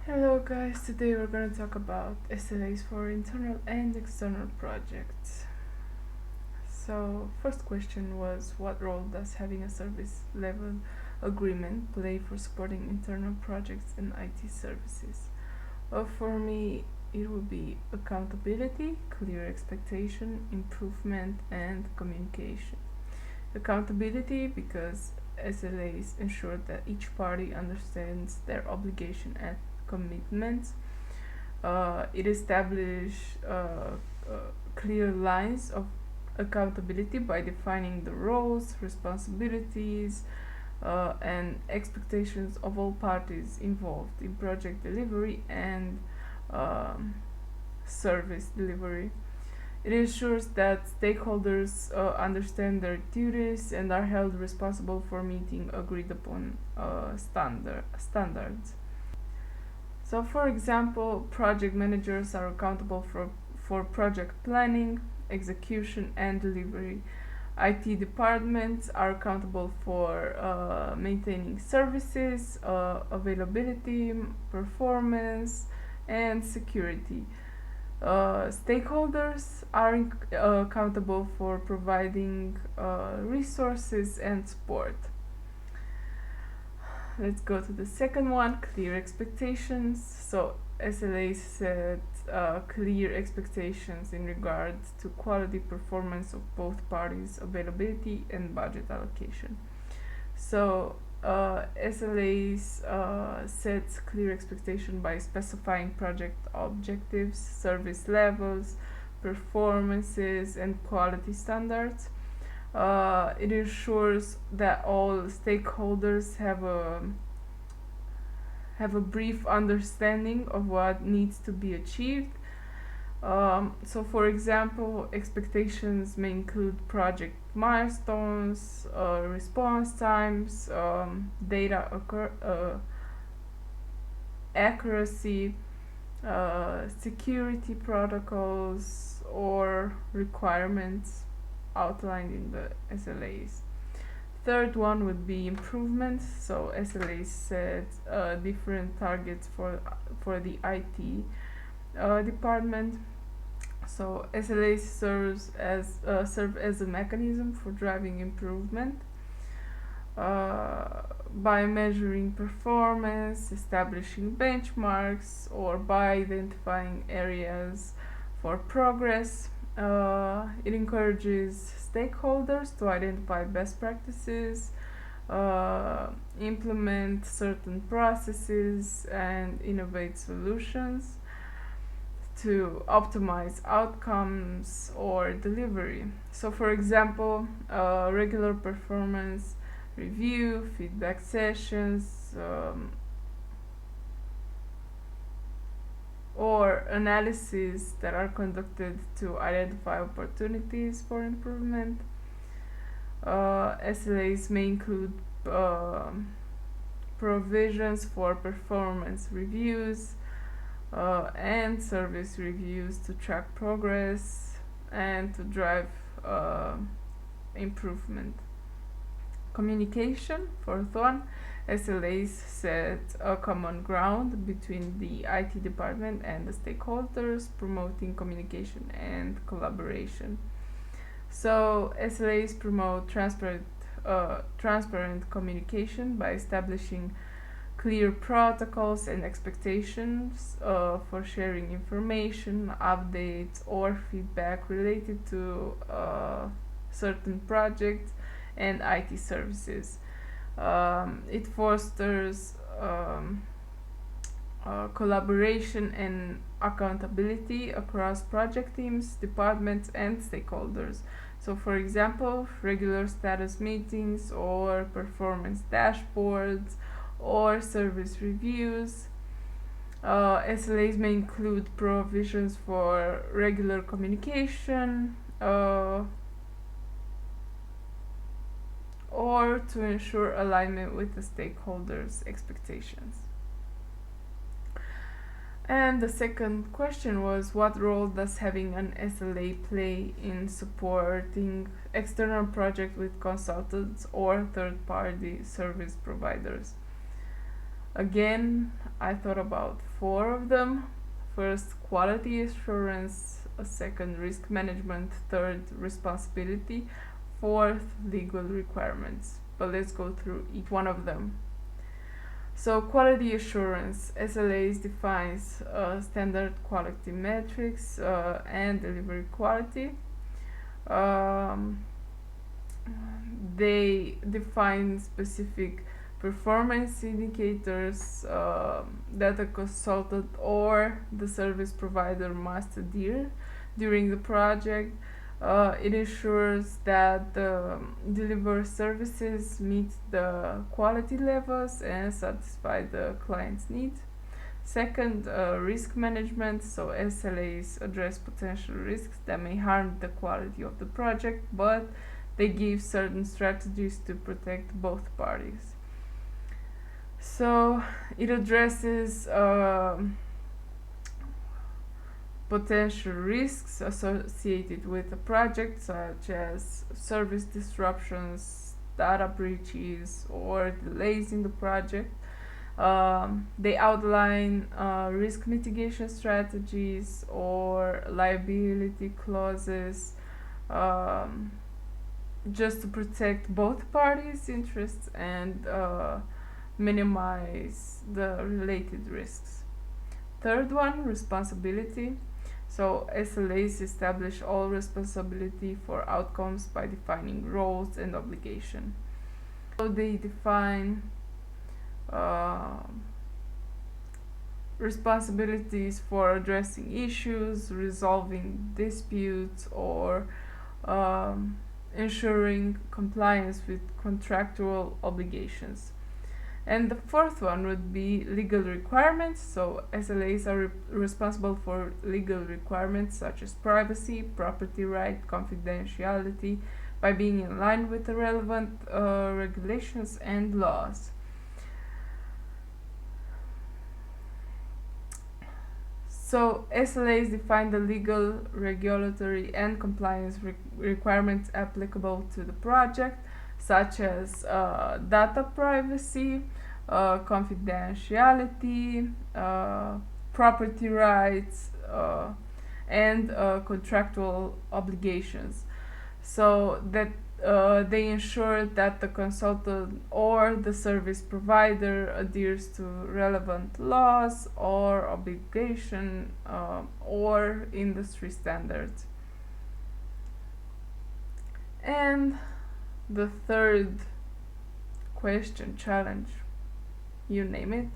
Hello guys, today we're going to talk about SLAs for internal and external projects. So, first question was, what role does having a service level agreement play for supporting internal projects and IT services? Well, for me, it would be accountability, clear expectation, improvement, and communication. Accountability, because SLAs ensure that each party understands their obligation and commitments. It establishes clear lines of accountability by defining the roles, responsibilities, and expectations of all parties involved in project delivery and um, service delivery. It ensures that stakeholders understand their duties and are held responsible for meeting agreed upon standards. So, for example, project managers are accountable for project planning, execution, and delivery. IT departments are accountable for maintaining services, availability, performance, and security. Stakeholders are accountable for providing resources and support. Let's go to the second one, clear expectations. So SLA set clear expectations in regard to quality performance of both parties, availability and budget allocation. So SLAs sets clear expectation by specifying project objectives, service levels, performances, and quality standards. It ensures that all stakeholders have a brief understanding of what needs to be achieved. So, for example, expectations may include project milestones, response times, data accuracy, security protocols, or requirements outlined in the SLAs. Third one would be improvements. So SLAs set different targets for the IT department. So SLAs serve as a mechanism for driving improvement by measuring performance, establishing benchmarks, or by identifying areas for progress. It encourages stakeholders to identify best practices, implement certain processes, and innovate solutions to optimize outcomes or delivery. So, for example, regular performance review, feedback sessions, or analyses that are conducted to identify opportunities for improvement. SLAs may include provisions for performance reviews and service reviews to track progress and to drive improvement. Communication, fourth one. SLAs set a common ground between the IT department and the stakeholders, promoting communication and collaboration. So SLAs promote transparent communication by establishing clear protocols and expectations for sharing information, updates, or feedback related to certain projects and IT services. It fosters collaboration and accountability across project teams, departments, and stakeholders. So, for example, regular status meetings or performance dashboards or service reviews. SLAs may include provisions for regular communication or to ensure alignment with the stakeholders' expectations. And the second question was, what role does having an SLA play in supporting external projects with consultants or third-party service providers? Again, I thought about four of them. First, quality assurance. Second, risk management. Third, responsibility. Fourth, legal requirements. But let's go through each one of them. So, quality assurance. SLAs defines standard quality metrics and delivery quality. They define specific performance indicators that a consultant or the service provider must adhere during the project. It ensures that the delivered services meet the quality levels and satisfy the client's needs. Second, risk management. So SLAs address potential risks that may harm the quality of the project, but they give certain strategies to protect both parties. So it addresses potential risks associated with a project, such as service disruptions, data breaches, or delays in the project. They outline risk mitigation strategies or liability clauses just to protect both parties' interests and minimize the related risks. Third one, responsibility. So SLAs establish all responsibility for outcomes by defining roles and obligation. So they define responsibilities for addressing issues, resolving disputes, or ensuring compliance with contractual obligations. And the fourth one would be legal requirements. So SLAs are responsible for legal requirements such as privacy, property right, confidentiality, by being in line with the relevant regulations and laws. So SLAs define the legal, regulatory, and compliance requirements applicable to the project, such as data privacy, confidentiality, property rights, and contractual obligations. So that they ensure that the consultant or the service provider adheres to relevant laws or obligation or industry standards. And the third question, challenge, you name it.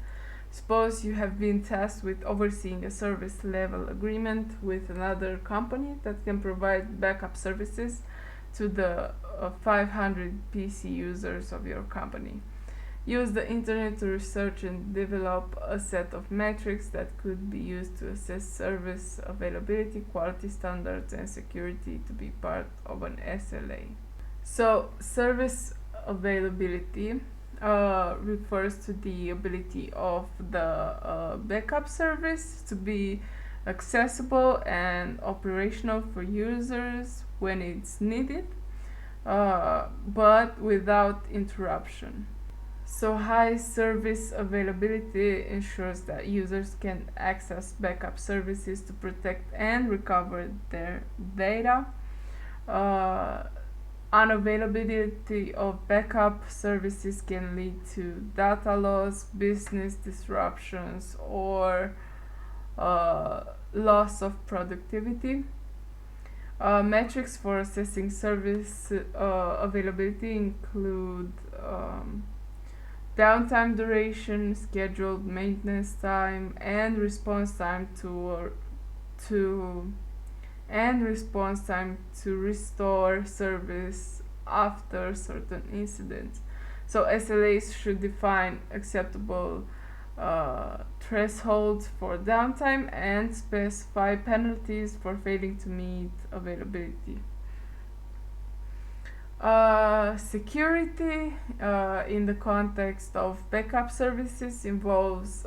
Suppose you have been tasked with overseeing a service level agreement with another company that can provide backup services to the 500 PC users of your company. Use the internet to research and develop a set of metrics that could be used to assess service availability, quality standards, and security to be part of an SLA. So, service availability refers to the ability of the backup service to be accessible and operational for users when it's needed, but without interruption. So, high service availability ensures that users can access backup services to protect and recover their data. Unavailability of backup services can lead to data loss, business disruptions, or loss of productivity. Metrics for assessing service availability include downtime duration, scheduled maintenance time, and response time to restore service after certain incidents. So SLAs should define acceptable thresholds for downtime and specify penalties for failing to meet availability. Security in the context of backup services involves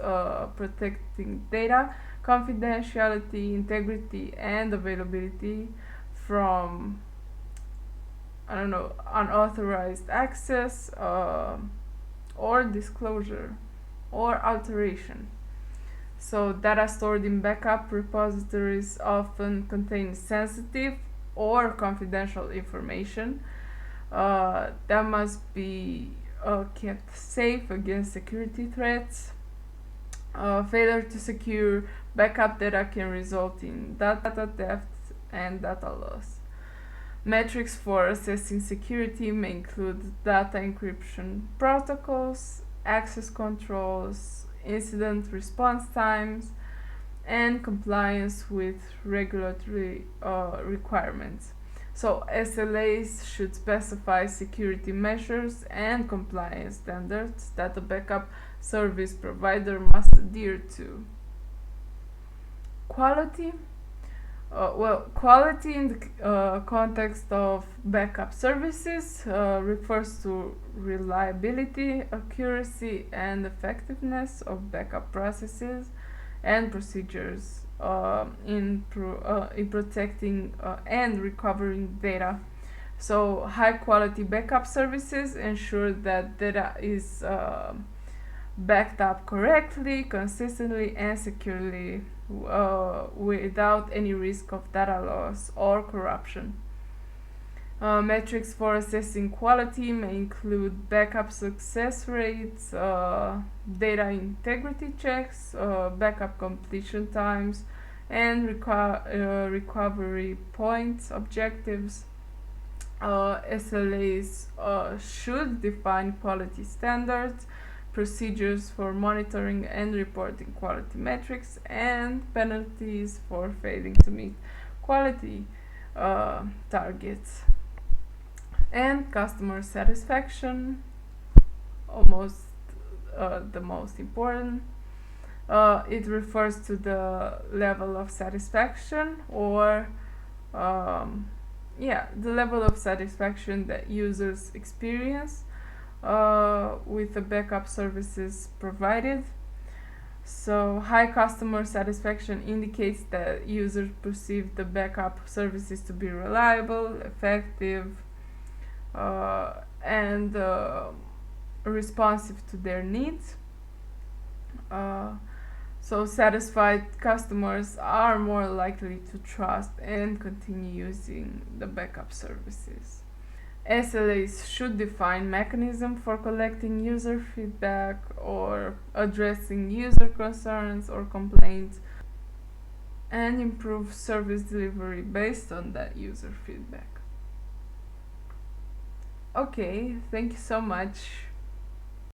protecting data, confidentiality, integrity, and availability from unauthorized access or disclosure. or alteration. So data stored in backup repositories often contain sensitive or confidential information that must be kept safe against security threats. Failure to secure backup data can result in data theft and data loss. Metrics for assessing security may include data encryption protocols, access controls, incident response times, and compliance with regulatory requirements. So SLAs should specify security measures and compliance standards that the backup service provider must adhere to. Quality. Quality in the context of backup services refers to reliability, accuracy, and effectiveness of backup processes and procedures in protecting and recovering data. So, high quality backup services ensure that data is backed up correctly, consistently, and securely without any risk of data loss or corruption. Metrics for assessing quality may include backup success rates, data integrity checks, backup completion times, and recovery points objectives. SLAs should define quality standards, procedures for monitoring and reporting quality metrics, and penalties for failing to meet quality targets. And customer satisfaction, almost the most important. It refers to the level of satisfaction or the level of satisfaction that users experience with the backup services provided. So high customer satisfaction indicates that users perceive the backup services to be reliable, effective, and responsive to their needs. So satisfied customers are more likely to trust and continue using the backup services. SLAs should define mechanism for collecting user feedback or addressing user concerns or complaints and improve service delivery based on that user feedback. Okay, thank you so much.